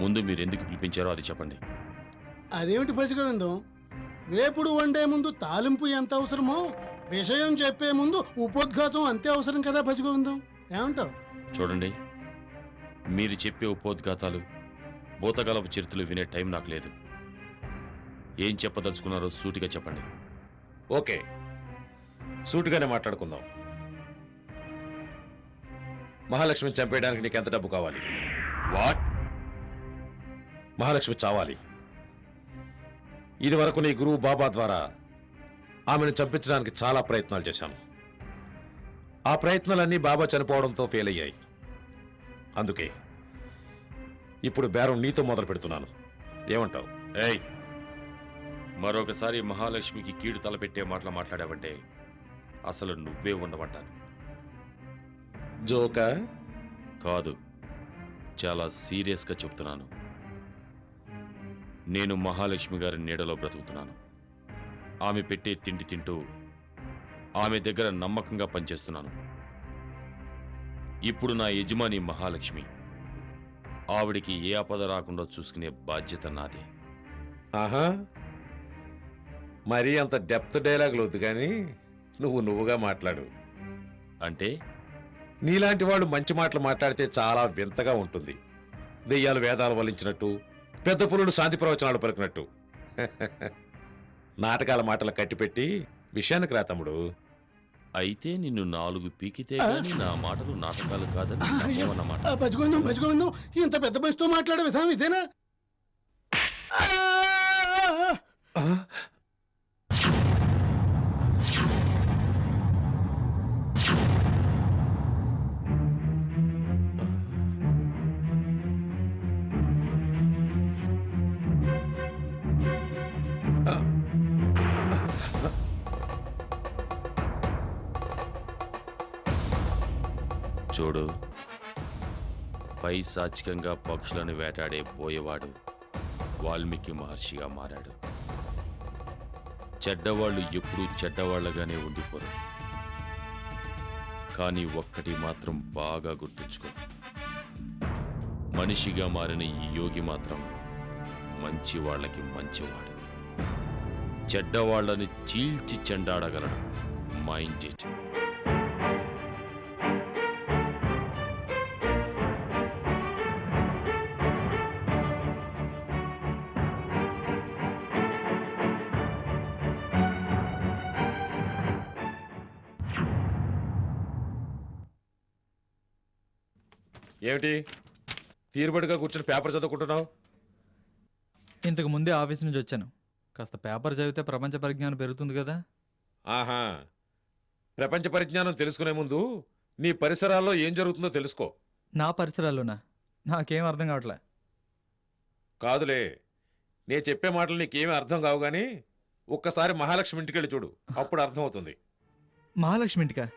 ముందు మీరు ఎందుకు పిలిపించారో అది చెప్పండి. అదేమిటి పసిగోవిందం, వేపుడు వండే ముందు తాలింపు ఎంత అవసరమో విషయం చెప్పే ముందు ఉపోద్ఘాతం అంతే అవసరం కదా పసిగోవిందం, ఏమంటావు? చూడండి, మీరు చెప్పే ఉపోద్ఘాతాలు భూతకాలపు చరిత్రలు వినే టైం నాకు లేదు. ఏం చెప్పదలుచుకున్నారో సూటిగా చెప్పండి. ఓకే, సూటిగానే మాట్లాడుకుందాం. మహాలక్ష్మిని చంపేయడానికి నీకు ఎంత డబ్బు కావాలి? వాట్? మహాలక్ష్మి చావాలి. ఇది వరకు నీ గురువు బాబా ద్వారా ఆమెను చంపించడానికి చాలా ప్రయత్నాలు చేశాను. ఆ ప్రయత్నాలన్నీ బాబా చనిపోవడంతో ఫెయిల్ అయ్యాయి. అందుకే ఇప్పుడు బేరం నీతో మొదలు పెడుతున్నాను. ఏమంటావు? ఏయ్, మరొకసారి మహాలక్ష్మికి కీడు తలపెట్టే మాటలు మాట్లాడావంటే అసలు నువ్వే ఉండమంటాను. జోకా? కాదు, చాలా సీరియస్గా చెప్తున్నాను. నేను మహాలక్ష్మి గారి నీడలో బ్రతుకుతున్నాను. ఆమె పెట్టే తిండి తింటూ ఆమె దగ్గర నమ్మకంగా పనిచేస్తున్నాను. ఇప్పుడు నా యజమాని మహాలక్ష్మి. ఆవిడికి ఏ ఆపద రాకుండా చూసుకునే బాధ్యత నాదే. ఆహా, మరీ అంత డెప్త్ డైలాగులు వద్దు కానీ నువ్వుగా మాట్లాడు. అంటే నీలాంటి వాళ్ళు మంచి మాటలు మాట్లాడితే చాలా వింతగా ఉంటుంది. దెయ్యాలు వేదాలు వల్లించినట్టు, పెద్ద పులులు శాంతి ప్రవచనాలు పలికినట్టు. నాటకాల మాటలు కట్టిపెట్టి విషయానికి రా తమ్ముడు. అయితే నిన్ను 4 పీకితే గాని నా మాటలు నాటకాలు కాదని నమ్మవన్నమాట. పసిగోవిందం పసిగోవిందం, ఇంత పెద్ద మనిషితో మాట్లాడే విధానం ఇదేనా? చూడు, పైశాచికంగా పక్షులను వేటాడే బోయేవాడు వాల్మీకి మహర్షిగా మారాడు. చెడ్డవాళ్ళు ఎప్పుడూ చెడ్డవాళ్లగానే ఉండిపోరు. కానీ ఒక్కటి మాత్రం బాగా గుర్తుంచుకో, మనిషిగా మారిన ఈ యోగి మాత్రం మంచి వాళ్ళకి మంచివాడు. చెడ్డవాళ్లని చీల్చి చెండాడగలడు. Mind it. ఏమిటి తీరుబడిగా కూర్చొని పేపర్ చదువుకుంటున్నావు? ఇంతకు ముందే ఆఫీస్ నుంచి వచ్చాను. కాస్త పేపర్ చదివితే ప్రపంచ పరిజ్ఞానం పెరుగుతుంది కదా. ఆహా, ప్రపంచ పరిజ్ఞానం తెలుసుకునే ముందు నీ పరిసరాల్లో ఏం జరుగుతుందో తెలుసుకో. నా పరిసరాల్లోనా? నాకేం అర్థం కావట్లే. కాదులే, నేను చెప్పే మాటలు నీకేమీ అర్థం కావు కానీ ఒక్కసారి మహాలక్ష్మి ఇంటికి వెళ్ళి చూడు, అప్పుడు అర్థమవుతుంది. మహాలక్ష్మి ఇంటికా?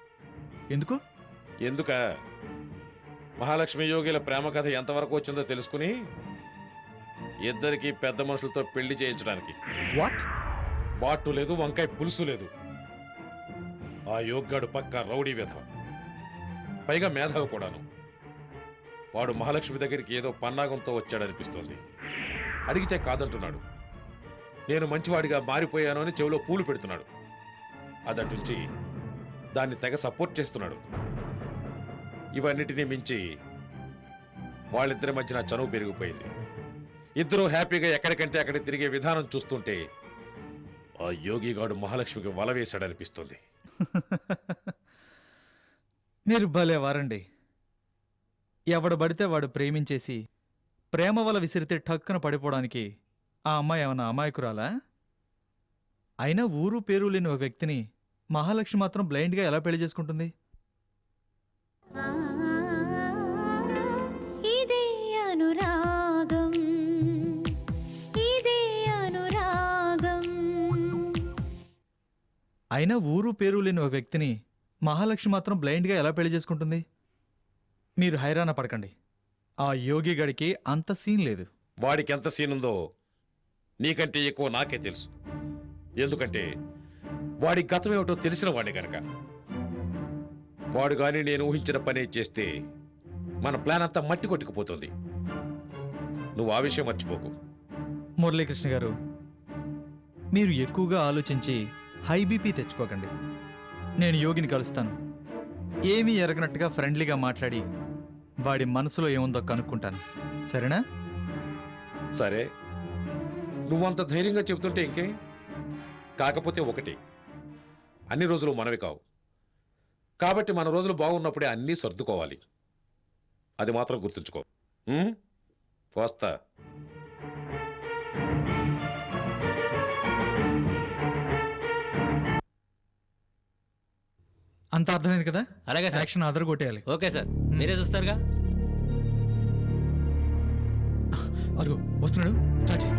ఎందుకు? ఎందుక? మహాలక్ష్మి యోగిల ప్రేమ కథ ఎంతవరకు వచ్చిందో తెలుసుకుని ఇద్దరికి పెద్ద మనుషులతో పెళ్లి చేయించడానికి. వాట్? బాటు లేదు, వంకాయ పులుసు లేదు. ఆ యోగ్గాడు పక్క రౌడీ విధం, పైగా మేధావి కూడాను. వాడు మహాలక్ష్మి దగ్గరికి ఏదో పన్నాగంతో వచ్చాడనిపిస్తోంది. అడిగితే కాదంటున్నాడు. నేను మంచివాడిగా మారిపోయాను అని చెవిలో పూలు పెడుతున్నాడు. అదటుంచి దాన్ని తెగ సపోర్ట్ చేస్తున్నాడు. ఇవన్నిటినీ మించి వాళ్ళిద్దరి మధ్యన చనువు పెరిగిపోయింది. ఇద్దరూ హ్యాపీగా ఎక్కడికంటే అక్కడికి తిరిగే విధానం చూస్తుంటే ఆ యోగిగాడు మహాలక్ష్మికి వల వేశాడనిపిస్తుంది. మీరు భలే వారండి. ఎవడు పడితే వాడు ప్రేమించేసి ప్రేమ వల విసిరితే ఠక్కున పడిపోవడానికి ఆ అమ్మాయి ఏమన్నా అమాయకురాలా? అయినా ఊరు పేరు లేని ఒక వ్యక్తిని మహాలక్ష్మి మాత్రం బ్లైండ్గా ఎలా పెళ్లి చేసుకుంటుంది? ఇదే అనురాగం, ఇదే అనురాగం. అయినా ఊరు పేరు లేని ఒక వ్యక్తిని మహాలక్ష్మి మాత్రం బ్లైండ్గా ఎలా పెళ్లి చేసుకుంటుంది? మీరు హైరాణ పడకండి. ఆ యోగి గడికి అంత సీన్ లేదు. వాడికి ఎంత సీన్ ఉందో నీకంటే ఎక్కువ నాకే తెలుసు. ఎందుకంటే వాడి గతం ఏమిటో తెలిసిన వాడిని కనుక. వాడు కానీ నేను ఊహించిన పని చేస్తే మన ప్లాన్ అంతా మట్టి కొట్టుకుపోతుంది. నువ్వు ఆ విషయం మర్చిపోకు. మురళీకృష్ణ గారు, మీరు ఎక్కువగా ఆలోచించి హై బీపీ తెచ్చుకోకండి. నేను యోగిని కలుస్తాను. ఏమీ ఎరగనట్టుగా ఫ్రెండ్లీగా మాట్లాడి వాడి మనసులో ఏముందో కనుక్కుంటాను. సరేనా? సరే, నువ్వంత ధైర్యంగా చెబుతుంటే ఇంకే. కాకపోతే ఒకటి, అన్ని రోజులు మనవి కావు. కాబట్టి మన రోజులు బాగున్నప్పుడే అన్నీ సర్దుకోవాలి. అది మాత్రం గుర్తుంచుకో. ఉం? వస్తా. అంత అర్థమైంది కదా? అలాగే సార్. యాక్షన్ అదరు కొట్టేయాలి. ఓకే సార్, మీరే చూస్తారుగా. అదిగో వస్తున్నాడు. స్టార్ట్ చేయి.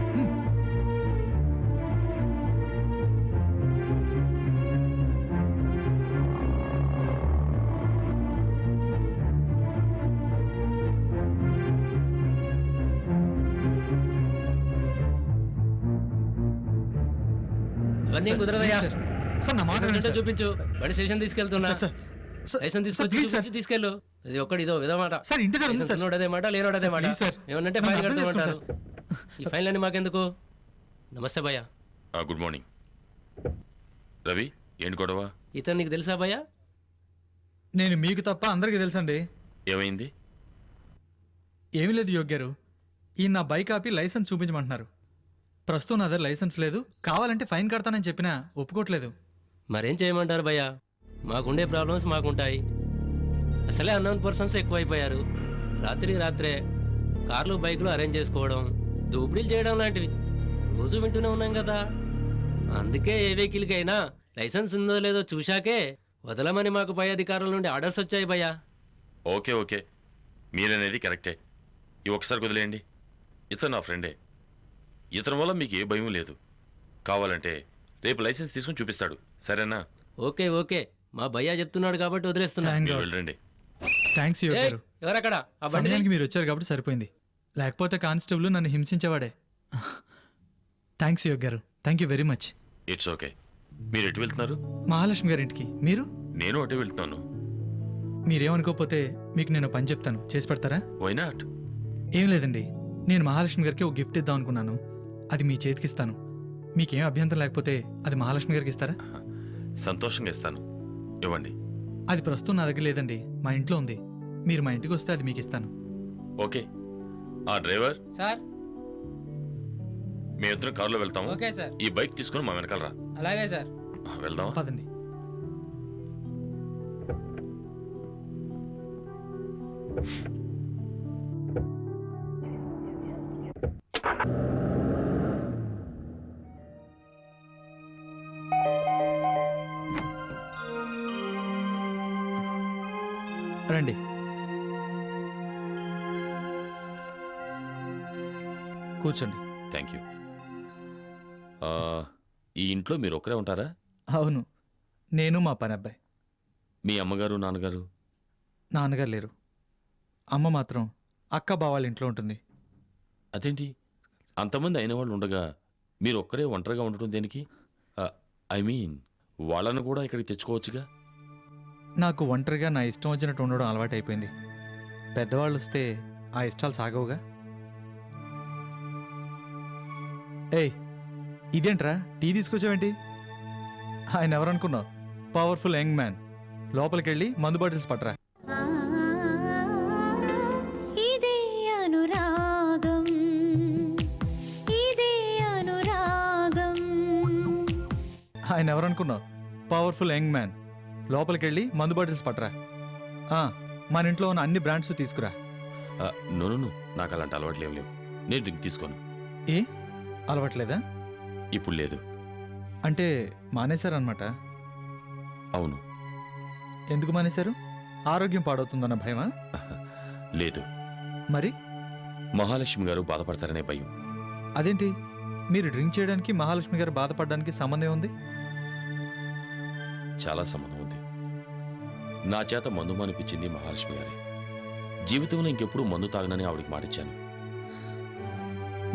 అవన్నీ కుదరదయ్యా. సార్, సార్ నా మాట లైసెన్స్ వినండి ఉంటే సార్. చూపించు. బండి స్టేషన్ తీసుకెళ్తున్నా. సార్, సార్, లైసెన్స్ సార్, తీసుకొచ్చి ప్లీజ్ సార్. చూపించి తీసుకెళ్ళు. ఇది ఒక్కటి ఇదో విధమాట. సార్, ఇంటి దగ్గర ఉంది సార్. ఉన్నోడదే మాట, లేనోడదే మాట. Please sir. ఏమన్నంటే నన్ను ఫైన్ అర్థం కడతామంటారు. చేసుకోండి ఈ ఫైన్లన్నీ మాకెందుకు? నమస్తే భయ్యా. Good morning. రవి, ఏంటి గొడవ? ఇతను నీకు తెలుసా భయ్యా? నేను మీకు తప్ప అందరికీ తెలుసండి. ఏమైంది? ఏమీ లేదు యోగ్యారు. ఈ నా బైక్ ఆపి లైసెన్స్ చూపించమంటున్నారు. ప్రస్తుతం నా దగ్గర లైసెన్స్ లేదు. కావాలంటే ఫైన్ కడతానని చెప్పినా ఒప్పుకోవట్లేదు. మరేం చేయమంటారు భయ్యా? మాకుండే ప్రాబ్లమ్స్ మాకుంటాయి. అసలే అన్నోన్ పర్సన్స్ ఎక్కువైపోయారు. రాత్రికి రాత్రే కార్లు బైకులు అరేంజ్ చేసుకోవడం, దోపిడీలు చేయడం లాంటివి రోజు వింటూనే ఉన్నాం కదా. అందుకే ఏ వెహికల్కి అయినా లైసెన్స్ ఉందో లేదో చూశాకే వదలమని మాకు పై అధికారుల నుండి ఆర్డర్స్ వచ్చాయి భయ్యా. ఓకే ఓకే, మీరనేది కరెక్టే. ఈ ఒకసారి వదిలేయండి. ఇతను నా ఫ్రెండే. ఇతని వల్ల మీకు ఏ భయం లేదు. కావాలంటే రేపు లైసెన్స్ తీసుకుని చూపిస్తాడు. సరేనా? ఓకే ఓకే, మా భయ్యా చెప్తున్నాడు కాబట్టి వదిలేస్తున్నా. Thank మీరు God. వెళ్ళండి. థ్యాంక్స్ ఏయ్, యోగ్యారు. ఎవరక్కడ? ఆ బండి సమయానికి మీరు వచ్చారు కాబట్టి సరిపోయింది. లేకపోతే కానిస్టేబుల్ నన్ను హింసించేవాడే. థ్యాంక్స్ యోగ్యారు. Thank you very much. It's okay. మీరు ఎటు వెళ్తున్నారు? మహాలక్ష్మి గారింటికి. మీరు? నేను అటే వెళ్తున్నాను. మీరేమనుకోకపోతే మీకు నేను పని చెప్తాను. చేసి పెడతారా? Why not? ఏం లేదండి, నేను మహాలక్ష్మి గారికి ఒక గిఫ్ట్ ఇద్దాం అనుకున్నాను. అది మీ చేతికి ఇస్తాను. మీకేం అభ్యంతరం లేకపోతే అది మహాలక్ష్మి గారికి ఇస్తారా? సంతోషంగా ఇస్తాను. ఇవ్వండి. అది ప్రస్తుతం నా దగ్గర లేదండి, మా ఇంట్లో ఉంది. మీరు మా ఇంటికి వస్తే అది మీకు ఇస్తాను. ఓకే. ఆ డ్రైవర్, సార్. మేమిద్దరం కారులో వెళ్తాము. Okay sir. ఈ బైక్ తీసుకుని మా వెనకాల రా. అలాగే సార్. వెళ్దామా? పదండి. రండి. కూర్చోండి. Thank you. ఈ ఇంట్లో మీరు ఒక్కరే ఉంటారా? అవును, నేను మా పని అబ్బాయి. మీ అమ్మగారు నాన్నగారు? నాన్నగారు లేరు. అమ్మ మాత్రం అక్క బావాళ్ళ ఇంట్లో ఉంటుంది. అదేంటి, అంతమంది అయిన వాళ్ళు ఉండగా మీరు ఒక్కరే ఒంటరిగా ఉండటం దేనికి? ఐ మీన్, వాళ్ళను కూడా ఇక్కడికి తెచ్చుకోవచ్చుగా. నాకు ఒంటరిగా నా ఇష్టం వచ్చినట్టు ఉండడం అలవాటైపోయింది. పెద్దవాళ్ళు వస్తే ఆ ఇష్టాలు సాగవుగా. ఏయ్, ఇదేంట్రా టీ తీసుకొచ్చావేంటి? ఆయన ఎవరనుకున్నావు? Powerful young man. లోపలికెళ్ళి మందు బాటిల్స్ పట్టరా. ఇదే అనురాగం, ఇదే అనురాగం. ఆయన ఎవరనుకున్నావు? Powerful young man. లోపలికెళ్ళి మందు బాటిల్స్ పట్టరా. మన ఇంట్లో ఉన్న అన్ని బ్రాండ్స్ తీసుకురా. నో, నాకు అలాంటి అలవాట్లు ఏం లేవు. నేను డ్రింక్ తీసుకోను. ఏ అలవాట్లేదా? ఇప్పుడు లేదు. అంటే మానేశారనమాట. అవును. ఎందుకు మానేశారు? ఆరోగ్యం పాడవుతుందన్న భయమా? లేదు, మరి మహాలక్ష్మి గారు బాధపడతారనే భయం. అదేంటి, మీరు డ్రింక్ చేయడానికి మహాలక్ష్మి గారు బాధపడడానికి సంబంధం ఉంది? చాలా సంబంధం ఉంది. నా చేత మందు మానిపించింది మహాలక్ష్మి గారే. జీవితంలో ఇంకెప్పుడు మందు తాగనని ఆవిడికి మాటిచ్చాను.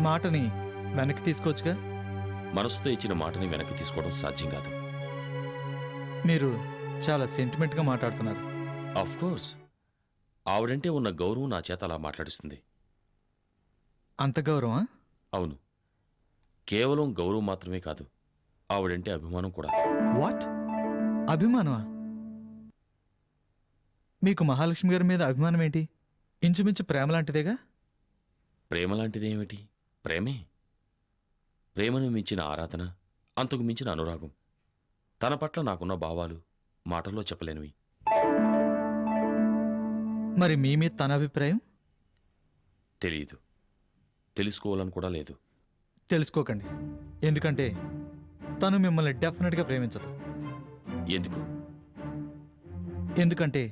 మాటని వెనక్కి తీసుకోవచ్చుగా. మనసుతో ఇచ్చిన మాటని వెనక్కి తీసుకోవడం సాధ్యం కాదు. మీరు చాలా సెంటిమెంట్గా మాట్లాడుతున్నారు. ఆఫ్ కోర్స్, ఆవిడంటే ఉన్న గౌరవం నా చేత అలా మాట్లాడిస్తుంది. అంత గౌరవమా? అవును, కేవలం గౌరవం మాత్రమే కాదు, ఆవిడంటే అభిమానం కూడా. వాట్? అభిమానమా? మీకు మహాలక్ష్మి గారి మీద అభిమానం ఏంటి? ఇంచుమించు ప్రేమ లాంటిదేగా? ప్రేమ లాంటిదేమిటి? ప్రేమే. ప్రేమను మించిన ఆరాధన, అంతకు మించిన అనురాగం. తన పట్ల నాకున్న భావాలు మాటల్లో చెప్పలేనివి. మరి మీ మీద తన అభిప్రాయం? తెలియదు, తెలుసుకోవాలని కూడా లేదు. తెలుసుకోకండి. ఎందుకంటే తను మిమ్మల్ని డెఫినెట్గా ప్రేమించదు. ఎందుకు? ఎందుకంటే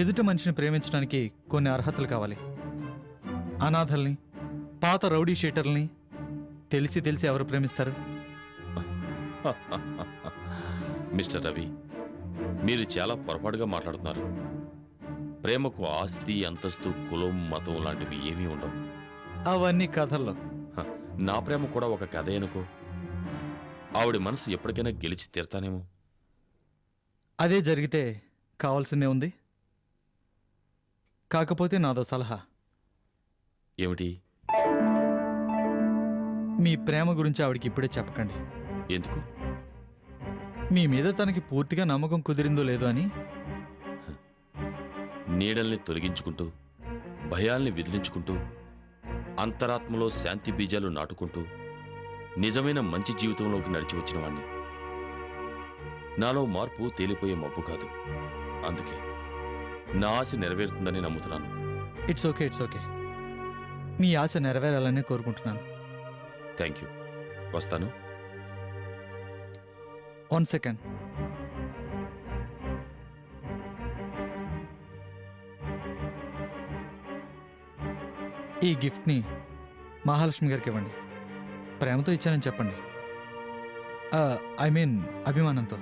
ఎదుటి మనిషిని ప్రేమించడానికి కొన్ని అర్హతలు కావాలి. అనాథల్ని, పాత రౌడీ షీటర్ని తెలిసి తెలిసి ఎవరు ప్రేమిస్తారు? మిస్టర్ రవి, మీరు చాలా పొరపాటుగా మాట్లాడుతున్నారు. ప్రేమకు ఆస్తి, అంతస్తు, కులం, మతం లాంటివి ఏమీ ఉండవు. అవన్నీ కథల్లో. హ, నా ప్రేమ కూడా ఒక కథ అనుకో. ఆవిడ మనసు ఎప్పటికైనా గెలిచి తీరతానేమో. అదే జరిగితే కావాల్సిందే ఉంది. కాకపోతే నాదో సలహా. ఏమిటి? మీ ప్రేమ గురించి ఆవిడికి ఇప్పుడే చెప్పకండి. ఎందుకు? మీ మీద తనకి పూర్తిగా నమ్మకం కుదిరిందో లేదో అని. నీడల్ని తొలగించుకుంటూ, భయాల్ని విదిలించుకుంటూ, అంతరాత్మలో శాంతి బీజాలు నాటుకుంటూ నిజమైన మంచి జీవితంలోకి నడిచి వచ్చిన వాణ్ణి. నాలో మార్పు తేలిపోయే మబ్బు కాదు. అందుకే నా ఆశ నెరవేరుతుందని నమ్ముతున్నాను. It's okay, it's okay. మీ ఆశ నెరవేరాలనే కోరుకుంటున్నాను. Thank you. వస్తాను. 1 సెకండ్. ఈ గిఫ్ట్ని మహాలక్ష్మి గారికి ఇవ్వండి. ప్రేమతో ఇచ్చానని చెప్పండి. ఐ మీన్ అభిమానంతో.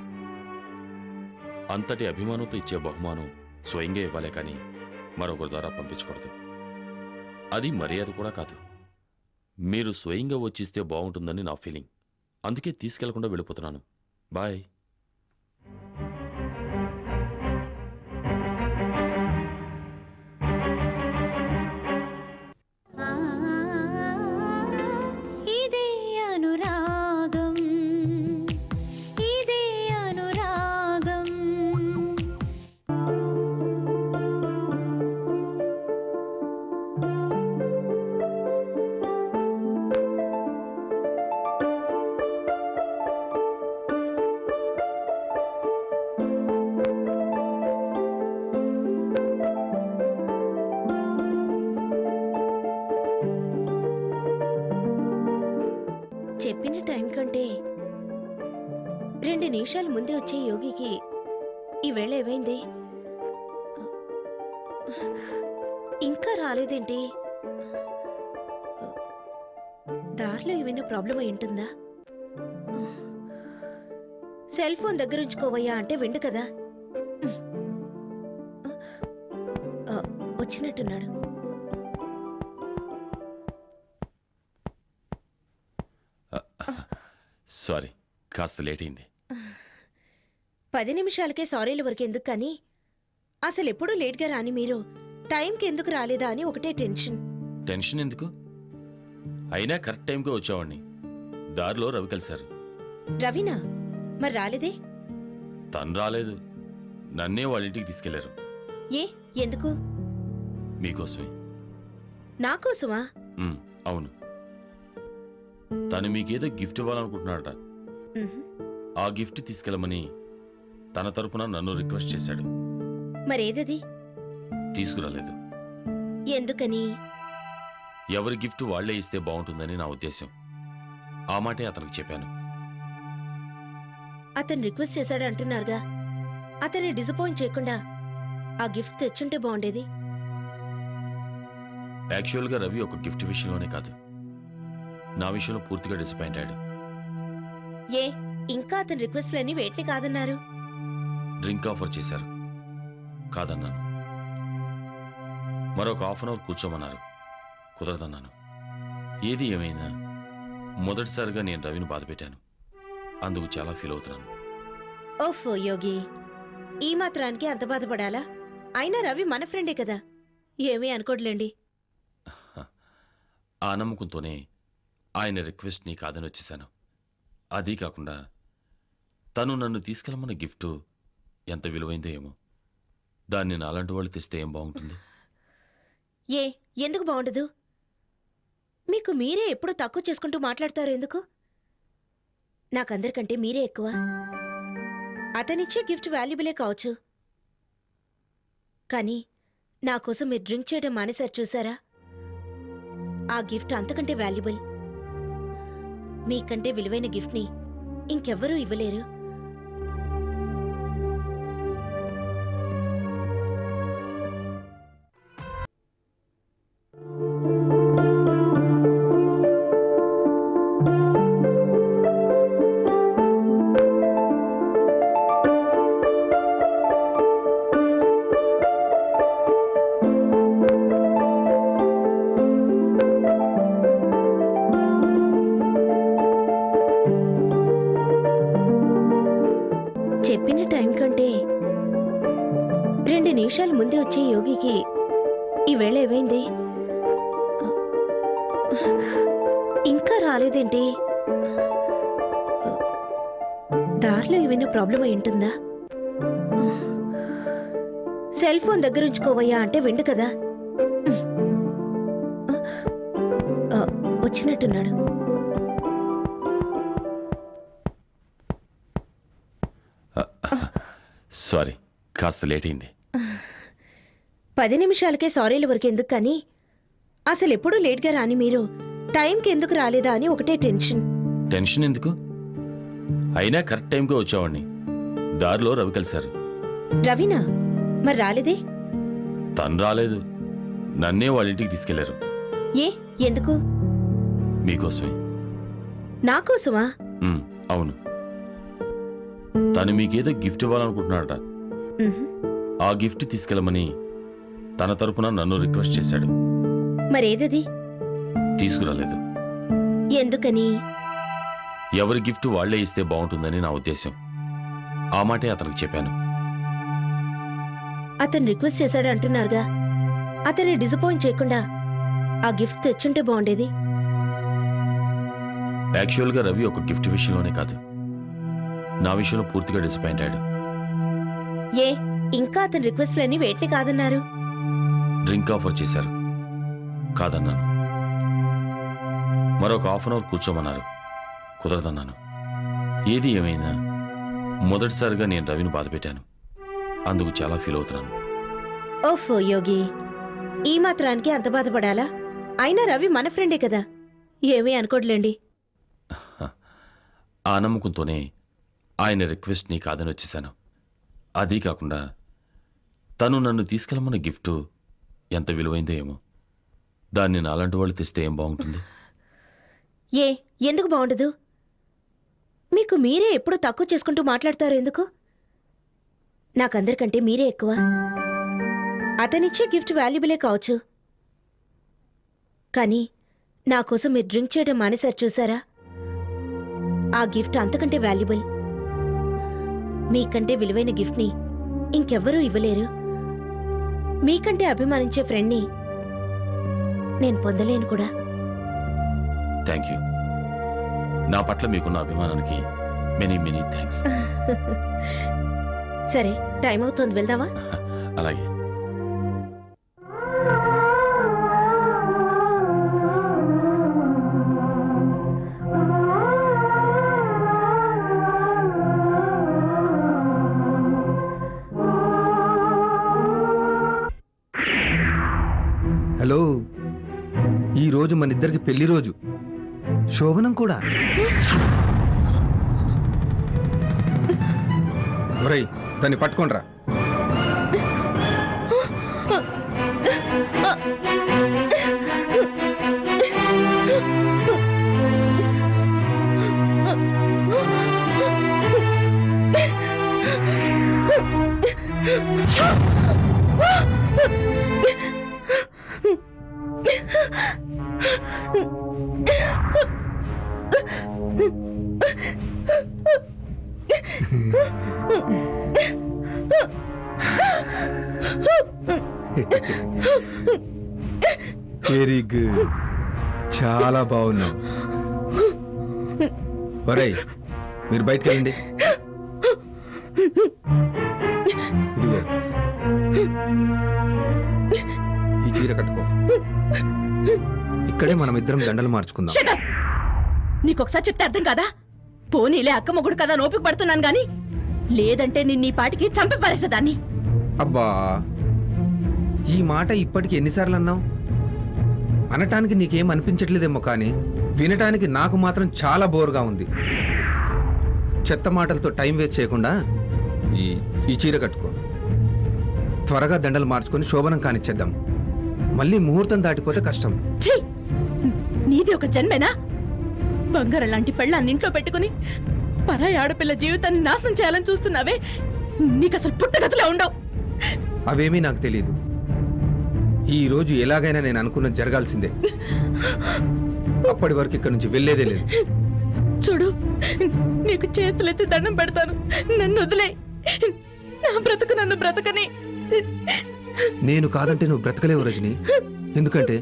అంతటి అభిమానంతో ఇచ్చే బహుమానం స్వయంగా ఇవ్వాలే కానీ మరొకరి ద్వారా పంపించకూడదు. అది మర్యాద కూడా కాదు. మీరు స్వయంగా వచ్చిస్తే బాగుంటుందని నా ఫీలింగ్. అందుకే తీసుకెళ్లకుండా వెళ్ళిపోతున్నాను. బాయ్. ఇదే అనురాగం, ఇదే అనురాగం. చెప్పిన టైం కంటే 2 నిమిషాలు ముందే వచ్చే యోగికి ఈవేళ ఏమైంది? ఇంకా రాలేదేంటి? దారిలో ఏమైనా ప్రాబ్లం అయి ఉంటుందా? సెల్ ఫోన్ దగ్గర ఉంచుకోవయ్యా అంటే విండు కదా. వచ్చినట్టున్నాడు. సారీ, కాస్త లేట్ అయింది. 10 నిమిషాలకే సారీల వరకు ఎందుకు కానీ అసలు ఎప్పుడూ లేట్గా రాని మీరు టైంకి ఎందుకు రాలేదా అని ఒకటే టెన్షన్. టెన్షన్ ఎందుకు? అయినా కరెక్ట్ టైంకే వచ్చావాడిని. దారిలో రవి కలిశారు. రవినా? మరి రాలేదే? తను రాలేదు, నన్నే వాళ్ళ ఇంటికి తీసుకెళ్లారు. ఏ ఎందుకు? మీకోసమే. నా కోసమా? అవును. తను మీకేదో గిఫ్ట్ ఇవ్వాలనుకుంటున్నాడట. ఉహు. ఆ గిఫ్ట్ తీసుకెళ్ళమని తన తరపున నన్ను రిక్వెస్ట్ చేశాడు. మరేదది? తీసుకురాలేదు. ఎందుకని? ఎవరి గిఫ్ట్ వాళ్లే ఇస్తే బాగుంటుందని నా ఉద్దేశం. ఆ మాటే అతనికి చెప్పాను. అతను రిక్వెస్ట్ చేశాడు అంటున్నారుగా, అతన్ని డిసప్పాయింట్ చేయకుండా ఆ గిఫ్ట్ తెచ్చుంటే బాగుండేది. యాక్చువల్గా రవి ఒక గిఫ్ట్ విషయంలోనే కాదు, నా విషయంలో పూర్తిగా డిసప్పాయింట్ అయ్యాడు. ఏ ఇంకా అతని రిక్వెస్ట్లన్నీ వేటిని కాదన్నారు? డ్రింక్ ఆఫర్ చేశారు, కాదన్నాను. మరొక హాఫ్ అన్ అవర్ కూర్చోమన్నారు, కుదరదన్నాను. ఏది ఏమైనా మొదటిసారిగా నేను రవిని బాధపెట్టాను. అందుకు చాలా ఫీల్ అవుతున్నాను. ఓఫో యోగి, ఈ మాత్రానికి అంత బాధపడాలా? అయినా రవి మన ఫ్రెండే కదా, ఏమీ అనుకోట్లేండి. ఆ నమ్మకంతోనే ఆయన రిక్వెస్ట్ని కాదని వచ్చేసాను. అదీ కాకుండా తను నన్ను తీసుకెళ్ళమన్న గిఫ్ట్ ఎంత విలువైందో ఏమో. దాన్ని నాలాంటి వాళ్ళు తెస్తే ఏం బాగుంటుంది? ఎందుకు బాగుండదు? మీకు మీరే ఎప్పుడు తక్కువ చేసుకుంటూ మాట్లాడతారు ఎందుకు? నాకందరికంటే మీరే ఎక్కువ. అతనిచ్చే గిఫ్ట్ వాల్యుబులే కావచ్చు, కానీ నా కోసం మీరు డ్రింక్ చేయడం మానేశారు చూసారా? ఆ గిఫ్ట్ అంతకంటే వాల్యుబుల్. మీకంటే విలువైన గిఫ్ట్ని ఇంకెవ్వరూ ఇవ్వలేరు. చెప్పిన టైం కంటే 2 నిమిషాలు ముందే వచ్చే యోగికి ఈవేళ ఏమైంది? ఇంకా రాలేదేంటి? దారిలో ఏమైనా ప్రాబ్లం అయి ఉంటుందా? సెల్ ఫోన్ దగ్గర ఉంచుకోవయ్యా అంటే విండు కదా. వచ్చినట్టున్నాడు. సారీ, కాస్త లేట్ అయింది. 10 నిమిషాలకే సారీల వరకు ఎందుకు కానీ అసలు ఎప్పుడూ లేట్గా రాని మీరు టైంకి ఎందుకు రాలేదా అని ఒకటే టెన్షన్. టెన్షన్ ఎందుకు? అయినా కరెక్ట్ టైంకే వచ్చేవాడిని. దారిలో రవి కలిశారు. రవినా? మరి రాలేదే? తను రాలేదు, నన్నే వాళ్ళ ఇంటికి తీసుకెళ్లారు. ఎందుకు? మీకోసమే. నాకోసమా? అవును. తను మీకేదో గిఫ్ట్ ఇవ్వాలనుకుంటున్నాడట. ఆ గిఫ్ట్ తీసుకెళ్ళమని తన తరపున నన్ను రిక్వెస్ట్ చేశాడు. మరేదది? తీసుకురాలేదు. ఎందుకని? ఎవరి గిఫ్ట్ వాళ్లే ఇస్తే బాగుంటుందని నా ఉద్దేశం. ఆ మాటే అతనికి చెప్పాను. అతను రిక్వెస్ట్ చేశాడు అంటున్నారుగా, అతన్ని డిసప్పాయింట్ చేయకుండా ఆ గిఫ్ట్ తెచ్చుంటే బాగుండేది. యాక్చువల్గా రవి ఒక గిఫ్ట్ విషయంలోనే కాదు, నా విషయంలో పూర్తిగా డిసప్పాయింట్ అయ్యాడు. ఇంకా అతని రిక్వెస్ట్లన్నీ వేటిని కాదన్నారు? డ్రింక్ ఆఫర్ చేశారు, కాదన్నాను. మరొక ½ అవర్ కూర్చోమన్నారు, కుదరదన్నాను. ఏది ఏమైనా మొదటిసారిగా నేను రవిని బాధపెట్టాను. అందుకు చాలా ఫీల్ అవుతున్నాను. ఓఫో యోగి, ఈ మాత్రానికి అంత బాధపడాలా? అయినా రవి మన ఫ్రెండే కదా, ఏమీ అనుకోట్లేండి. ఆ నమ్మకంతోనే ఆయన రిక్వెస్ట్ని కాదని వచ్చేసాను. అదీ కాకుండా తను నన్ను తీసుకెళ్ళమన్న గిఫ్ట్ ఎంత విలువైందో ఏమో. దాన్ని నాలాంటి వాళ్ళు తెస్తే ఏం బాగుంటుంది? ఎందుకు బాగుండదు? మీకు మీరే ఎప్పుడు తక్కువ చేసుకుంటూ మాట్లాడతారు ఎందుకు? నాకందరికంటే మీరే ఎక్కువ. అతనిచ్చే గిఫ్ట్ వాల్యుబులే కావచ్చు, కానీ నా కోసం మీరు డ్రింక్ చేయడం మానేశారు చూసారా? ఆ గిఫ్ట్ అంతకంటే వాల్యుబుల్. మీకంటే విలువైన గిఫ్ట్ని ఇంకెవ్వరూ ఇవ్వలేరు. మీకంటే అభిమానించే ఫ్రెండ్ని నేను పొందలేను కూడా. Thank you. నా పట్ల మీకున్న అభిమానానికి మెనీ మెనీ థ్యాంక్స్. సరే, టైం అవుతోంది, వెళ్దామా? అలాగే. హలో, ఈరోజు మన ఇద్దరికి పెళ్లి రోజు, శోభనం కూడా. ఒరేయ్, దాన్ని పట్టుకోండిరా. Very good. చాలా బాగున్నావు. ఒరేయ్, మీరు బయటికి వెళ్ళండి. ఇదిగో ఈ చీర కట్టుకో. ఇక్కడే మనం ఇద్దరం దండలు మార్చుకుందాం. నీకొకసారి చెప్తే అర్థం కాదా? పోనీలే అక్క మొగుడు కదా నోపిక పడుతున్నాను గాని లేదంటే నిన్న ఈ పాటికి చంపి పారేసేదాన్ని. అబ్బా, ఈ మాట ఇప్పటికి ఎన్నిసార్లు అన్నావు? అనటానికి నీకేం అనిపించట్లేదేమో కానీ వినటానికి నాకు మాత్రం చాలా బోర్గా ఉంది. చెత్త మాటలతో టైం వేస్ట్ చేయకుండా ఈ చీర కట్టుకో. త్వరగా దండలు మార్చుకొని శోభనం కానిచ్చేద్దాం. మళ్ళీ ముహూర్తం దాటిపోతే కష్టం. ఛీ! నీది ఒక జన్మేనా? బంగారం లాంటి పెళ్ళాన్ని ఇంట్లో పెట్టుకుని పరాయి ఆడపిల్ల జీవితాన్ని నాశనం చేయాలని చూస్తున్నావే, నీకసలు పుట్టగతలే ఉండవు. అవేమీ నాకు తెలియదు. ఈ రోజు ఎలాగైనా నేను అనుకున్నది జరగాల్సిందే. అప్పటి వరకు ఇక్కడి నుంచి వెళ్ళేదే లేదు. చూడు, నీకు చేతులెత్తి దండం పెడతాను, నన్ను వదిలే. నా బ్రతుకు నన్ను బ్రతకని. నేను కాదంటే నువ్వు బ్రతకలేవు రజని. ఎందుకంటే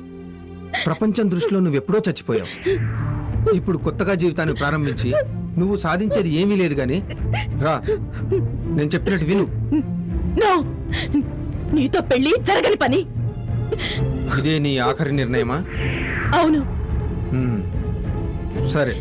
ప్రపంచం దృష్టిలో నువ్వెప్పుడో చచ్చిపోయావు. ఇప్పుడు కొత్తగా జీవితాన్ని ప్రారంభించి నువ్వు సాధించేది ఏమీ లేదు గాని రా, నేను చెప్పినట్టు విను. నో, నీతో పెళ్లి జరగని పని. ఇదే నీ ఆఖరి నిర్ణయమా? అవును. హ్మ్. సరే.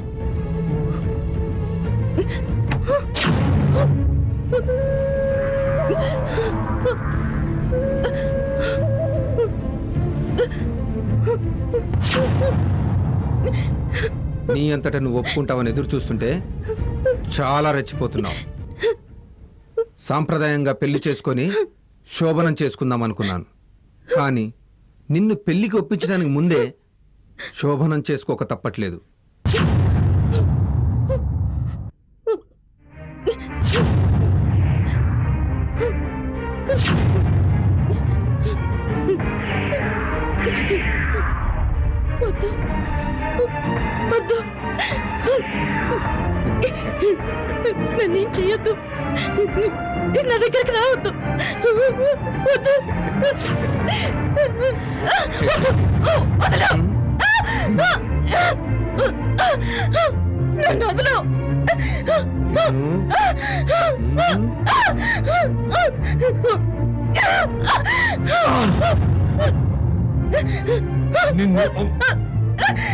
నీ అంతటా నువ్వు ఒప్పుకుంటావని ఎదురు చూస్తుంటే చాలా రెచ్చిపోతున్నావు. సాంప్రదాయంగా పెళ్లి చేసుకొని శోభనం చేసుకుందాం అనుకున్నాను. కానీ నిన్ను పెళ్లికి ఒప్పించడానికి ముందే శోభనం చేసుకోక తప్పట్లేదు. వద్దు, వద్దు, నన్నేం చెయ్యొద్దు, నా దగ్గరికి రావద్దు, వద్దు, వదలు, నన్ను వదలు.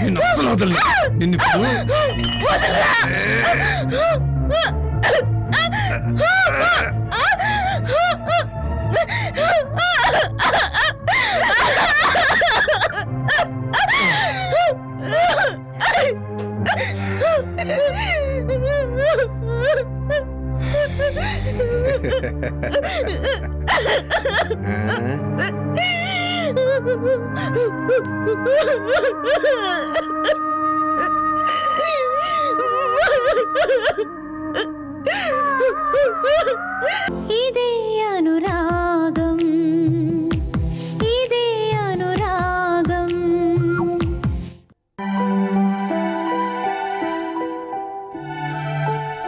నిన్ను అస్సలు వదలను. నిన్ను ఇప్పుడు ఇదే అనురాగం, ఇదే అనురాగం.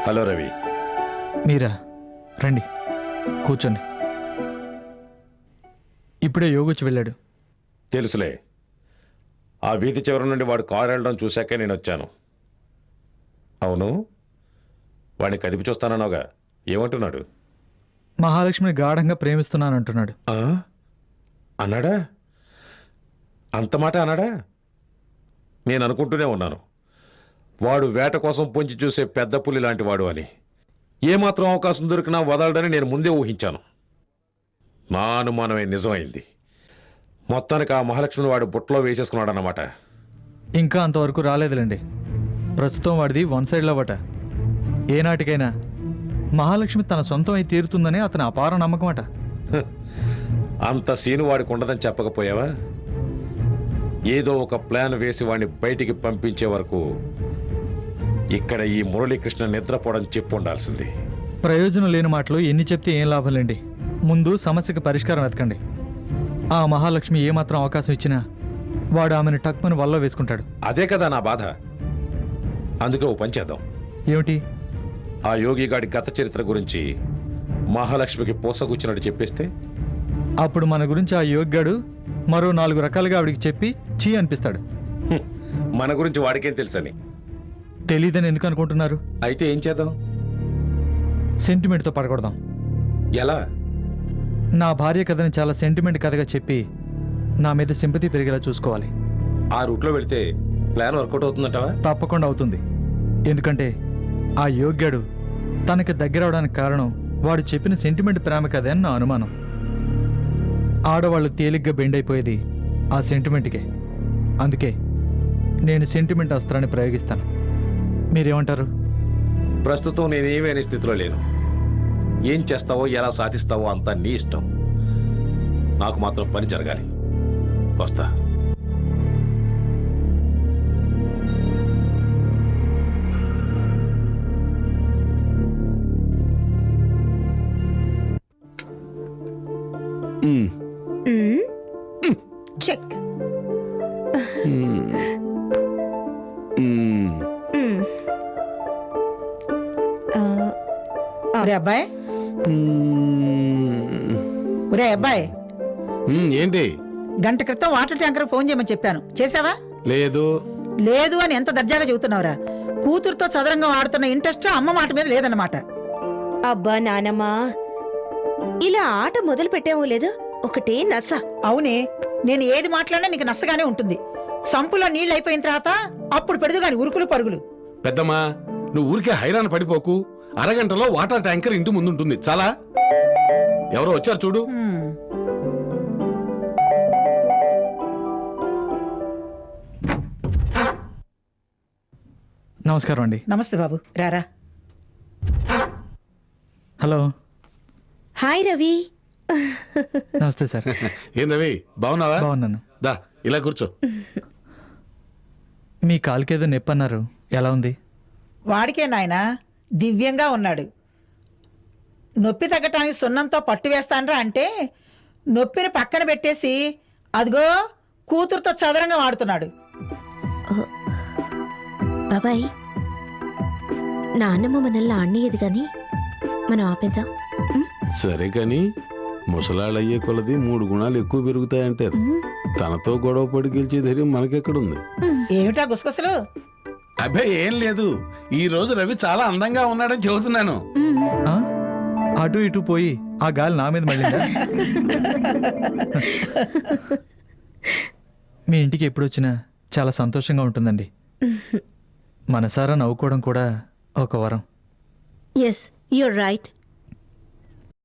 హలో రవి. మీరా? రండి, కూర్చోండి. ఇప్పుడే యోగొచ్చి వెళ్ళాడు. తెలుసులే, ఆ వీధి చివరి నుండి వాడు కారు వెళ్ళడం చూశాకే నేను వచ్చాను. అవును, వాడిని కదిపి చూస్తానన్నావుగా, ఏమంటున్నాడు? మహాలక్ష్మిని గాఢంగా ప్రేమిస్తున్నానంటున్నాడు. ఆ? అన్నాడా? అంత మాట అన్నాడా? నేను అనుకుంటూనే ఉన్నాను, వాడు వేట కోసం పొంచి చూసే పెద్ద పులి లాంటి వాడు అని. ఏమాత్రం అవకాశం దొరికినా వదలడని నేను ముందే ఊహించాను. నా అనుమానమే నిజమైంది. మొత్తానికి ఆ మహాలక్ష్మిని వాడు బుట్టలో వేసేసుకున్నాడన్నమాట. ఇంకా అంతవరకు రాలేదులేండి. ప్రస్తుతం వాడిది వన్ సైడ్ లవ్వట. ఏనాటికైనా మహాలక్ష్మి తన సొంతం అయి తీరుతుందని అతని అపార నమ్మకం అట. అంత సీను వాడికి ఉండదని చెప్పకపోయావా? ఏదో ఒక ప్లాన్ వేసి వాడిని బయటికి పంపించే వరకు ఇక్కడ ఈ మురళీకృష్ణ నిద్రపోవడం చెప్పు ఉండాల్సింది. ప్రయోజనం లేని మాటలు ఎన్ని చెప్తే ఏం లాభంలేండి. ముందు సమస్యకి పరిష్కారం వెతకండి. ఆ మహాలక్ష్మి ఏమాత్రం అవకాశం ఇచ్చినా వాడు ఆమెను టక్మని వల్ల వేసుకుంటాడు. అదే కదా నా బాధ. అందుకే ఓ పని చేద్దాం. ఏమిటి? ఆ యోగిగాడి గత చరిత్ర గురించి మహాలక్ష్మికి పోసగుచ్చినట్టు చెప్పేస్తే అప్పుడు మన గురించి ఆ యోగ్గాడు మరో 4 రకాలుగా ఆవిడికి చెప్పి చీ అనిపిస్తాడు. మన గురించి వాడికేం తెలుసని. తెలీదని ఎందుకు అనుకుంటున్నారు? అయితే ఏం చేద్దాం? సెంటిమెంట్తో పడకూడదాం. ఎలా? నా భార్య కథని చాలా సెంటిమెంట్ కథగా చెప్పి నా మీద సింపతి పెరిగేలా చూసుకోవాలి. ఆ రూట్లో వెళితే ప్లాన్ వర్కౌట్ అవుతుందంటావా? తప్పకుండా అవుతుంది. ఎందుకంటే ఆ యోగ్యుడు తనకి దగ్గరవడానికి కారణం వాడు చెప్పిన సెంటిమెంట్ ప్రేమ కథే అని నా అనుమానం. ఆడవాళ్ళు తేలిగ్గా బెండ్ అయిపోయేది ఆ సెంటిమెంట్కే. అందుకే నేను సెంటిమెంట్ అస్త్రాన్ని ప్రయోగిస్తాను. మీరేమంటారు? ప్రస్తుతం నేనేమీ అనే స్థితిలో లేను. ఏం చేస్తావో ఎలా సాధిస్తావో అంతా నీ ఇష్టం. నాకు మాత్రం పని జరగాలి. వస్తా. చెక్. ఒరే అబ్బాయి, ఒరే అబ్బాయి, ఏంటి? గంట క్రితం వాటర్ ట్యాంకర్ ఫోన్ చేయమని చెప్పాను, చేసావా? లేదు. లేదు అని ఎంత దర్జాగా చెబుతున్నావురా? కూతురుతో చదరంగం ఆడుతున్న ఇంట్రెస్ట్ అమ్మ మాట మీద లేదన్నమాట. అబ్బా నానమ్మా, ఇలా ఆట మొదలు పెట్టామో లేదు ఒకటే నస. అవునే, నేను ఏది మాట్లాడినా నీకు నచ్చగానే ఉంటుంది. సంపులో నీళ్ళు అయిపోయిన తర్వాత అప్పుడు పెడదు గాని ఉరుకులు పరుగులు. పెద్దమ్మా, నువ్వు ఊరికే హైరాణ పడిపోకు. అరగంటలో వాటర్ ట్యాంకర్ ఇంటి ముందుంటుంది. చాలా. ఎవరో వచ్చారు చూడు. నమస్కారం అండి. నమస్తే బాబు, రారా. హలో. హాయ్ రవి. నమస్తే సార్. ఏం రవి, బాగున్నావా? బాగున్నాను. దా ఇలా కూర్చో. మీ కాలుకేదో నొప్పి అన్నారు, ఎలా ఉంది? వాడికే నాయనా, దివ్యంగా ఉన్నాడు. నొప్పి తగ్గటానికి సున్నంతో పట్టు వేస్తానరా అంటే నొప్పిని పక్కన పెట్టేసి అదిగో కూతురుతో చదరంగా వాడుతున్నాడు. బాబాయ్, నాన్నమ్మ మనల్ని ఆడనీయదు కానీ మనం ఆపేద్దాం. సరే కాని ముసలాళ్ళయ్యే కొలది 3 గుణాలు ఎక్కువ పెరుగుతాయంటారు. తనతో గొడవ పడి గెలిచే ధైర్యం మనకెక్కడుంది? ఏమిటా గుసగుసలు? అబ్బాయి ఏం లేదు, ఈ రోజు రవి చాలా అందంగా ఉన్నాడని చెబుతున్నాను. ఆ? అటు ఇటు పోయి ఆ గాలి నా మీద మళ్ళీ. మీ ఇంటికి ఎప్పుడు వచ్చినా చాలా సంతోషంగా ఉంటుందండి. మనసారా నవ్వుకోవడం కూడా ఒక వరం. Yes, you're right.